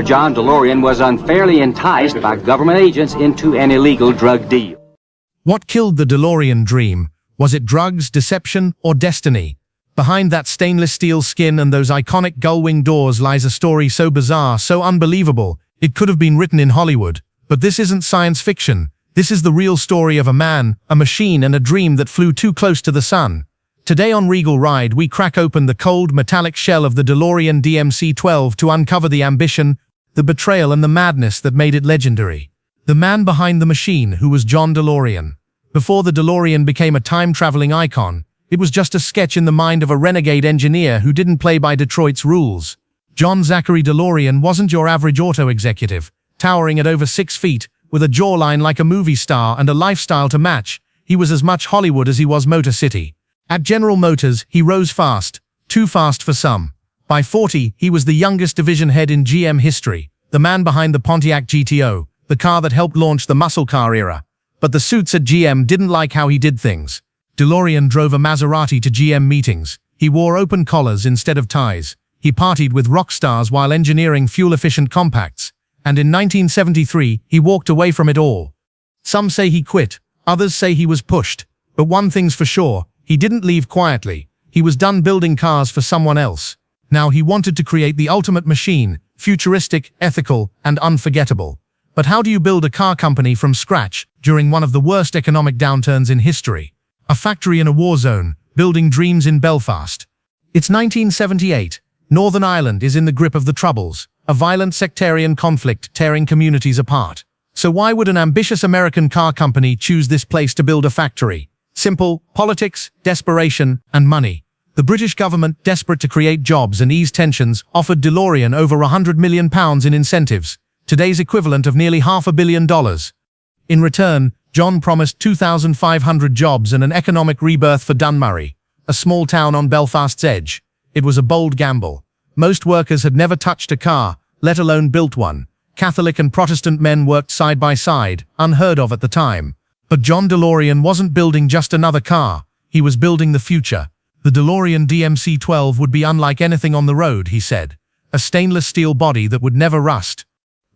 John DeLorean was unfairly enticed by government agents into an illegal drug deal. What killed the DeLorean dream? Was it drugs, deception, or destiny? Behind that stainless steel skin and those iconic gull-wing doors lies a story so bizarre, so unbelievable, it could have been written in Hollywood. But this isn't science fiction. This is the real story of a man, a machine, and a dream that flew too close to the sun. Today on Regal Ride, we crack open the cold, metallic shell of the DeLorean DMC-12 to uncover the ambition, the betrayal, and the madness that made it legendary. The man behind the machine, who was John DeLorean. Before the DeLorean became a time-traveling icon, it was just a sketch in the mind of a renegade engineer who didn't play by Detroit's rules. John Zachary DeLorean wasn't your average auto executive, towering at over 6 feet, with a jawline like a movie star and a lifestyle to match. He was as much Hollywood as he was Motor City. At General Motors, he rose fast, too fast for some. By 40, he was the youngest division head in GM history, the man behind the Pontiac GTO, the car that helped launch the muscle car era. But the suits at GM didn't like how he did things. DeLorean drove a Maserati to GM meetings. He wore open collars instead of ties. He partied with rock stars while engineering fuel-efficient compacts. And in 1973, he walked away from it all. Some say he quit, others say he was pushed. But one thing's for sure, he didn't leave quietly. He was done building cars for someone else. Now he wanted to create the ultimate machine, futuristic, ethical, and unforgettable. But how do you build a car company from scratch during one of the worst economic downturns in history? A factory in a war zone, building dreams in Belfast. It's 1978. Northern Ireland is in the grip of the Troubles, a violent sectarian conflict tearing communities apart. So why would an ambitious American car company choose this place to build a factory? Simple: politics, desperation, and money. The British government, desperate to create jobs and ease tensions, offered DeLorean over £100 million in incentives, today's equivalent of nearly $500 million. In return, John promised 2,500 jobs and an economic rebirth for Dunmurry, a small town on Belfast's edge. It was a bold gamble. Most workers had never touched a car, let alone built one. Catholic and Protestant men worked side by side, unheard of at the time. But John DeLorean wasn't building just another car. He was building the future. The DeLorean DMC-12 would be unlike anything on the road, he said. A stainless steel body that would never rust.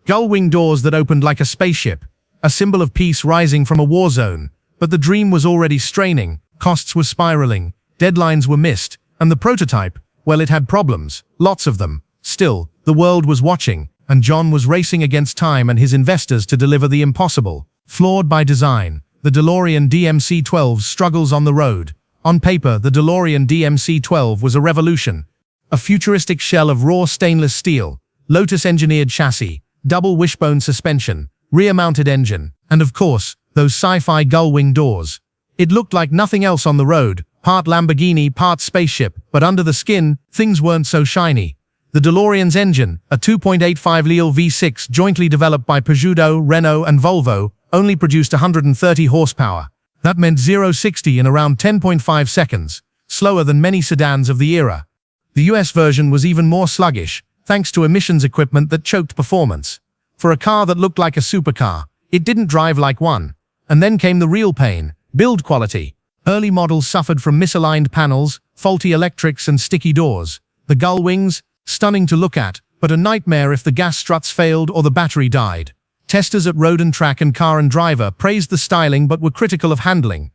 Gull-wing doors that opened like a spaceship. A symbol of peace rising from a war zone. But the dream was already straining. Costs were spiraling. Deadlines were missed. And the prototype, well, it had problems. Lots of them. Still, the world was watching. And John was racing against time and his investors to deliver the impossible. Flawed by design, the DeLorean DMC-12 struggles on the road. On paper, the DeLorean DMC-12 was a revolution. A futuristic shell of raw stainless steel, Lotus-engineered chassis, double wishbone suspension, rear-mounted engine, and of course, those sci-fi gull-wing doors. It looked like nothing else on the road, part Lamborghini, part spaceship, but under the skin, things weren't so shiny. The DeLorean's engine, a 2.85-liter V6 jointly developed by Peugeot, Renault, and Volvo, only produced 130 horsepower. That meant 0-60 in around 10.5 seconds, slower than many sedans of the era. The US version was even more sluggish, thanks to emissions equipment that choked performance. For a car that looked like a supercar, it didn't drive like one. And then came the real pain: build quality. Early models suffered from misaligned panels, faulty electrics, and sticky doors. The gull wings, stunning to look at, but a nightmare if the gas struts failed or the battery died. Testers at Road and Track and Car and Driver praised the styling but were critical of handling,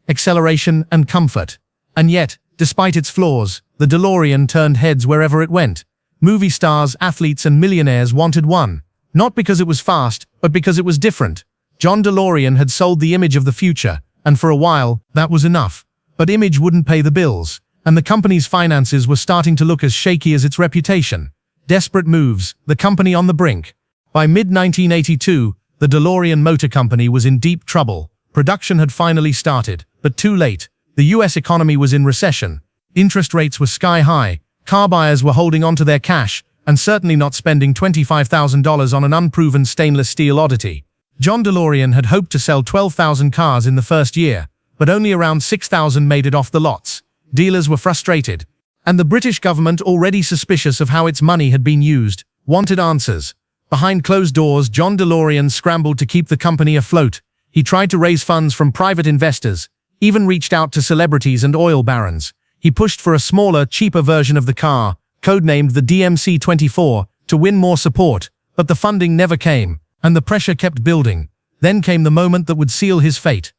acceleration, and comfort. And yet, despite its flaws, the DeLorean turned heads wherever it went. Movie stars, athletes, and millionaires wanted one. Not because it was fast, but because it was different. John DeLorean had sold the image of the future, and for a while, that was enough. But image wouldn't pay the bills, and the company's finances were starting to look as shaky as its reputation. Desperate moves, the company on the brink. By mid-1982, the DeLorean Motor Company was in deep trouble. Production had finally started, but too late. The US economy was in recession. Interest rates were sky high. Car buyers were holding on to their cash, and certainly not spending $25,000 on an unproven stainless steel oddity. John DeLorean had hoped to sell 12,000 cars in the first year, but only around 6,000 made it off the lots. Dealers were frustrated, and the British government, already suspicious of how its money had been used, wanted answers. Behind closed doors, John DeLorean scrambled to keep the company afloat. He tried to raise funds from private investors, even reached out to celebrities and oil barons. He pushed for a smaller, cheaper version of the car, codenamed the DMC-24, to win more support, but the funding never came, and the pressure kept building. Then came the moment that would seal his fate.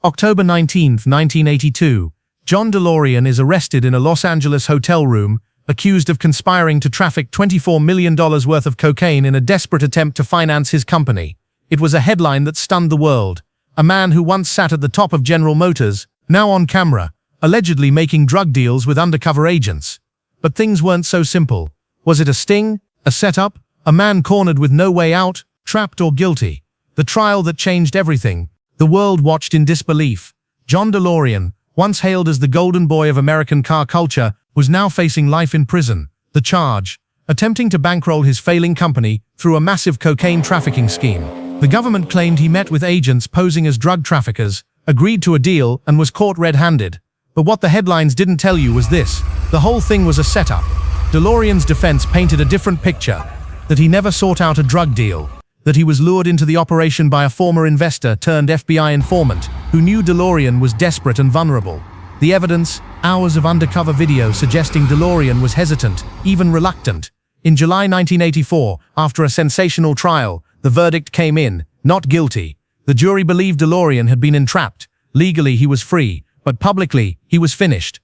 October 19, 1982, John DeLorean is arrested in a Los Angeles hotel room, accused of conspiring to traffic $24 million worth of cocaine in a desperate attempt to finance his company. It was a headline that stunned the world. A man who once sat at the top of General Motors, now on camera, allegedly making drug deals with undercover agents. But things weren't so simple. Was it a sting? A setup? A man cornered with no way out? Trapped or guilty? The trial that changed everything. The world watched in disbelief. John DeLorean, once hailed as the golden boy of American car culture, was now facing life in prison. The charge: attempting to bankroll his failing company through a massive cocaine trafficking scheme. The government claimed he met with agents posing as drug traffickers, agreed to a deal, and was caught red-handed. But what the headlines didn't tell you was this: the whole thing was a setup. DeLorean's defense painted a different picture: that he never sought out a drug deal, that he was lured into the operation by a former investor turned FBI informant who knew DeLorean was desperate and vulnerable. The evidence: hours of undercover video suggesting DeLorean was hesitant, even reluctant. In July 1984, after a sensational trial, the verdict came in: not guilty. The jury believed DeLorean had been entrapped. Legally, he was free, but publicly, he was finished.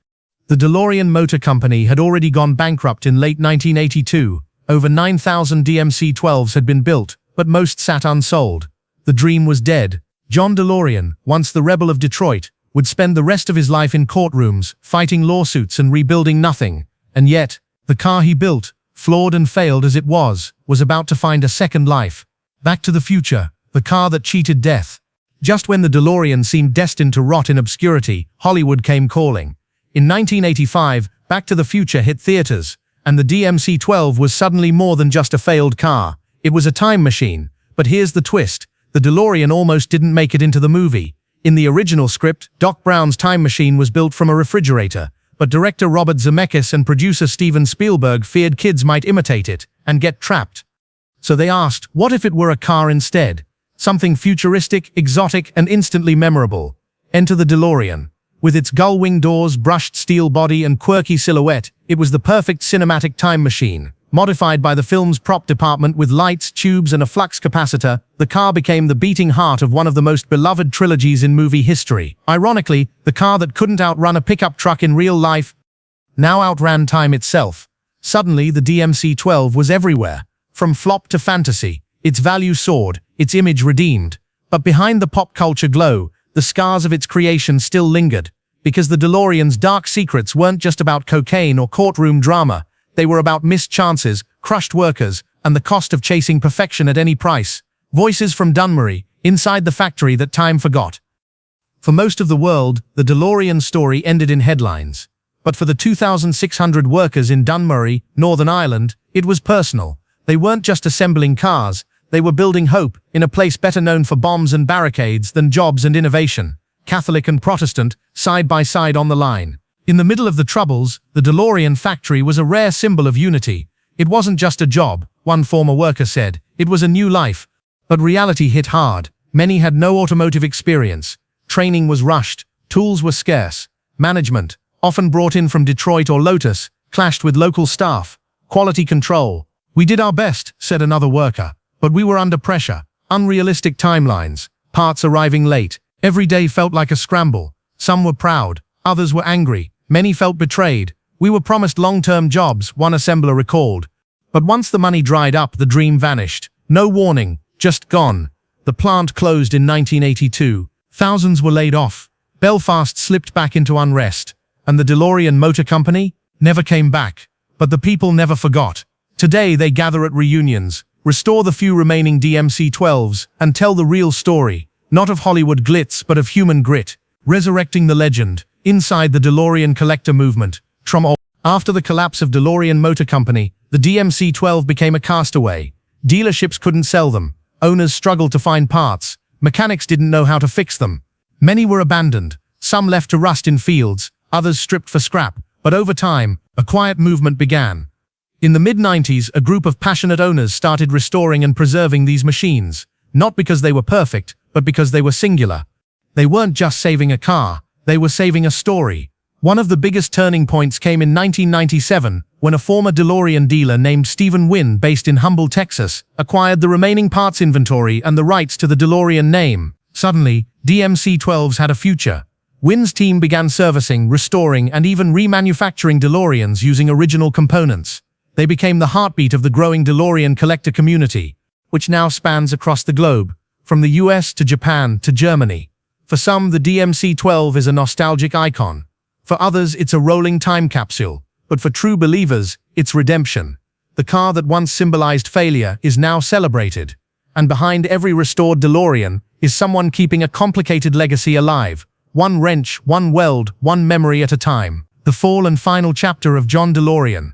The DeLorean Motor Company had already gone bankrupt in late 1982. Over 9,000 DMC-12s had been built, but most sat unsold. The dream was dead. John DeLorean, once the rebel of Detroit, would spend the rest of his life in courtrooms, fighting lawsuits and rebuilding nothing. And yet, the car he built, flawed and failed as it was about to find a second life. Back to the Future, the car that cheated death. Just when the DeLorean seemed destined to rot in obscurity, Hollywood came calling. In 1985, Back to the Future hit theaters, and the DMC-12 was suddenly more than just a failed car. It was a time machine. But here's the twist: the DeLorean almost didn't make it into the movie. In the original script, Doc Brown's time machine was built from a refrigerator, but director Robert Zemeckis and producer Steven Spielberg feared kids might imitate it and get trapped. So they asked, what if it were a car instead? Something futuristic, exotic, and instantly memorable. Enter the DeLorean. With its gull-wing doors, brushed steel body, and quirky silhouette, it was the perfect cinematic time machine. Modified by the film's prop department with lights, tubes, and a flux capacitor, the car became the beating heart of one of the most beloved trilogies in movie history. Ironically, the car that couldn't outrun a pickup truck in real life now outran time itself. Suddenly, the DMC-12 was everywhere. From flop to fantasy, its value soared, its image redeemed. But behind the pop culture glow, the scars of its creation still lingered. Because the DeLorean's dark secrets weren't just about cocaine or courtroom drama. They were about missed chances, crushed workers, and the cost of chasing perfection at any price. Voices from Dunmurry, inside the factory that time forgot. For most of the world, the DeLorean story ended in headlines. But for the 2,600 workers in Dunmurry, Northern Ireland, it was personal. They weren't just assembling cars, they were building hope in a place better known for bombs and barricades than jobs and innovation. Catholic and Protestant, side by side on the line. In the middle of the Troubles, the DeLorean factory was a rare symbol of unity. It wasn't just a job, one former worker said. It was a new life. But reality hit hard. Many had no automotive experience. Training was rushed. Tools were scarce. Management, often brought in from Detroit or Lotus, clashed with local staff. Quality control. We did our best, said another worker. But we were under pressure. Unrealistic timelines. Parts arriving late. Every day felt like a scramble. Some were proud. Others were angry. Many felt betrayed. We were promised long-term jobs, one assembler recalled. But once the money dried up, the dream vanished. No warning, just gone. The plant closed in 1982. Thousands were laid off. Belfast slipped back into unrest. And the DeLorean Motor Company never came back. But the people never forgot. Today they gather at reunions, restore the few remaining DMC-12s, and tell the real story. Not of Hollywood glitz, but of human grit. Resurrecting the legend. Inside the DeLorean collector movement. After the collapse of DeLorean Motor Company, the DMC-12 became a castaway. Dealerships couldn't sell them. Owners struggled to find parts. Mechanics didn't know how to fix them. Many were abandoned. Some left to rust in fields, others stripped for scrap. But over time, a quiet movement began. In the mid-90s, a group of passionate owners started restoring and preserving these machines. Not because they were perfect, but because they were singular. They weren't just saving a car. They were saving a story. One of the biggest turning points came in 1997, when a former DeLorean dealer named Stephen Wynn, based in Humble, Texas, acquired the remaining parts inventory and the rights to the DeLorean name. Suddenly, DMC-12s had a future. Wynn's team began servicing, restoring, and even remanufacturing DeLoreans using original components. They became the heartbeat of the growing DeLorean collector community, which now spans across the globe, from the US to Japan to Germany. For some, the DMC-12 is a nostalgic icon. For others, it's a rolling time capsule. But for true believers, it's redemption. The car that once symbolized failure is now celebrated. And behind every restored DeLorean is someone keeping a complicated legacy alive. One wrench, one weld, one memory at a time. The fall and final chapter of John DeLorean.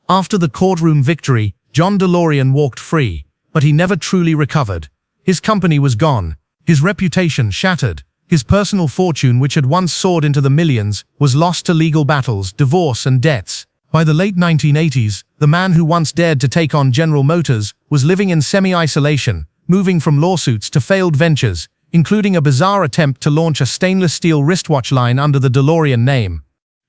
After the courtroom victory, John DeLorean walked free, but he never truly recovered. His company was gone, his reputation shattered. His personal fortune, which had once soared into the millions, was lost to legal battles, divorce, and debts. By the late 1980s, the man who once dared to take on General Motors was living in semi-isolation, moving from lawsuits to failed ventures, including a bizarre attempt to launch a stainless steel wristwatch line under the DeLorean name.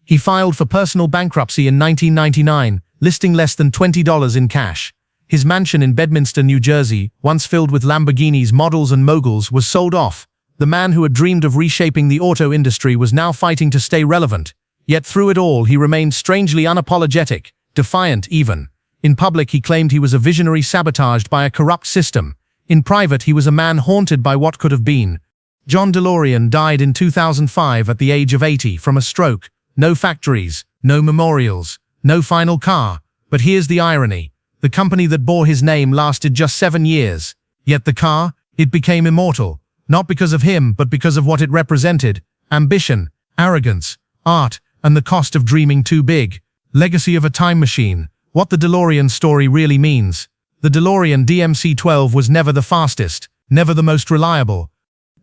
He filed for personal bankruptcy in 1999, listing less than $20 in cash. His mansion in Bedminster, New Jersey, once filled with Lamborghinis, models, and moguls, was sold off. The man who had dreamed of reshaping the auto industry was now fighting to stay relevant. Yet through it all, he remained strangely unapologetic, defiant even. In public, he claimed he was a visionary sabotaged by a corrupt system. In private, he was a man haunted by what could have been. John DeLorean died in 2005 at the age of 80 from a stroke. No factories, no memorials, no final car. But here's the irony. The company that bore his name lasted just 7 years. Yet the car, it became immortal. Not because of him, but because of what it represented. Ambition, arrogance, art, and the cost of dreaming too big. Legacy of a time machine. What the DeLorean story really means. The DeLorean DMC-12 was never the fastest, never the most reliable,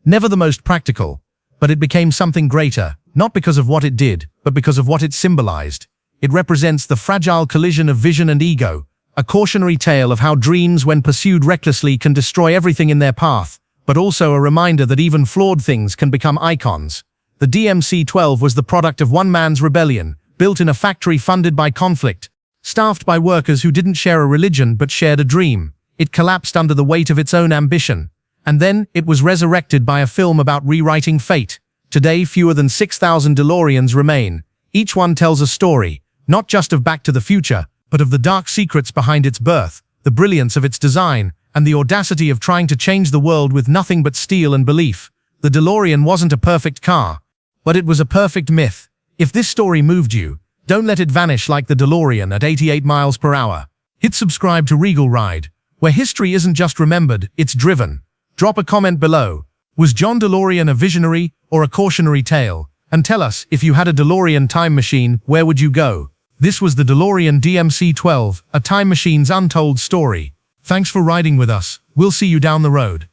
never the most practical. But it became something greater, not because of what it did, but because of what it symbolized. It represents the fragile collision of vision and ego, a cautionary tale of how dreams, when pursued recklessly, can destroy everything in their path, but also a reminder that even flawed things can become icons. The DMC-12 was the product of one man's rebellion, built in a factory funded by conflict, staffed by workers who didn't share a religion but shared a dream. It collapsed under the weight of its own ambition. And then, it was resurrected by a film about rewriting fate. Today, fewer than 6,000 DeLoreans remain. Each one tells a story, not just of Back to the Future, but of the dark secrets behind its birth, the brilliance of its design, and the audacity of trying to change the world with nothing but steel and belief. The DeLorean wasn't a perfect car, but it was a perfect myth. If this story moved you, don't let it vanish like the DeLorean at 88 miles per hour. Hit subscribe to Regal Ride, where history isn't just remembered, it's driven. Drop a comment below. Was John DeLorean a visionary or a cautionary tale? And tell us, if you had a DeLorean time machine, where would you go? This was the DeLorean DMC-12, a time machine's untold story. Thanks for riding with us. We'll see you down the road.